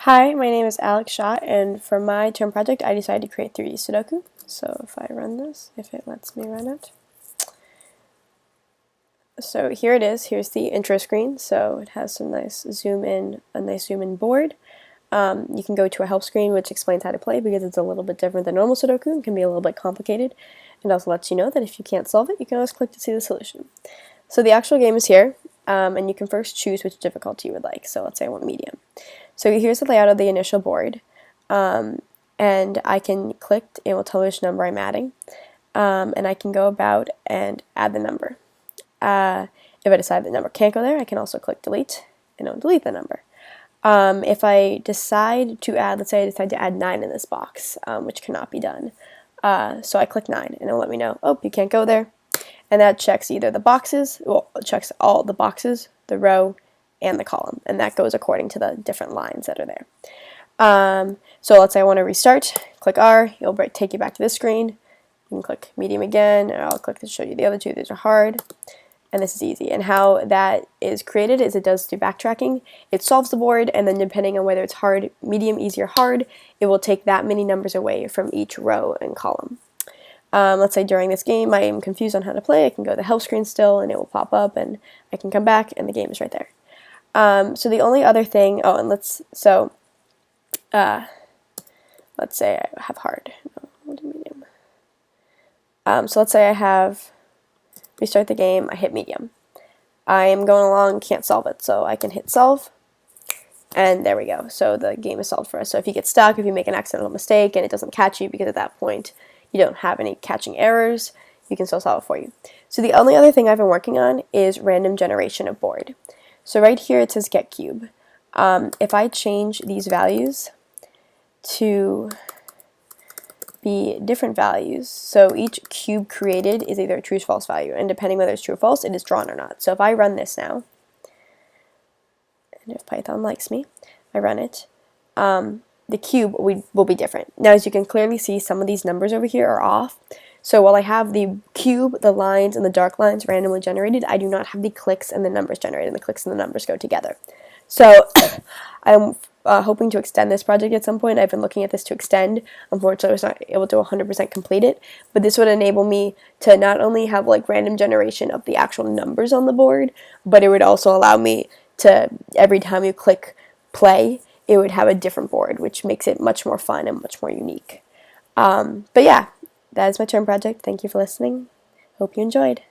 Hi, my name is Alex Schott, and for my term project, I decided to create 3D Sudoku. So if I run this, if it lets me run it. So here it is. Here's the intro screen. So it has some nice zoom in, a nice zoom in board. You can go to a help screen which explains how to play because it's a little bit different than normal Sudoku and can be a little bit complicated. It also lets you know that if you can't solve it, you can always click to see the solution. So the actual game is here, and you can first choose which difficulty you would like. So let's say I want medium. So here's the layout of the initial board, and I can click, it will tell me which number I'm adding, and I can go about and add the number. If I decide the number can't go there, I can also click delete, and it'll delete the number. If I decide to add, let's say I decide to add 9 in this box, which cannot be done, so I click 9, and it'll let me know, oh, you can't go there. And that checks either the boxes, well, it checks all the boxes, the row, and the column, and that goes according to the different lines that are there. So let's say I want to restart, click R, it'll take you back to this screen. You can click medium again, and I'll click to show you the other two. These are hard, and this is easy. And how that is created is it does through backtracking. It solves the board, and then depending on whether it's hard, medium, easy, or hard, it will take that many numbers away from each row and column. Let's say during this game I am confused on how to play, I can go to the help screen still, and it will pop up, and I can come back, and the game is right there. So the only other thing, let's say I have hard. No, medium. So let's say I have restart the game, I hit medium. I am going along, can't solve it, so I can hit solve, and there we go. So the game is solved for us. So if you get stuck, if you make an accidental mistake and it doesn't catch you because at that point you don't have any catching errors, you can still solve it for you. So the only other thing I've been working on is random generation of board. So right here it says get cube. If I change these values to be different values, so each cube created is either a true or false value, and depending whether it's true or false, it is drawn or not. So if I run this now, and if Python likes me, I run it, the cube will be different. Now, as you can clearly see, some of these numbers over here are off. So while I have the cube, the lines, and the dark lines randomly generated, I do not have the clicks and the numbers generated, and the clicks and the numbers go together. So I'm hoping to extend this project at some point. I've been looking at this to extend. Unfortunately, I was not able to 100% complete it, but this would enable me to not only have like random generation of the actual numbers on the board, but it would also allow me to, every time you click play, it would have a different board, which makes it much more fun and much more unique. But yeah, that is my term project. Thank you for listening. Hope you enjoyed.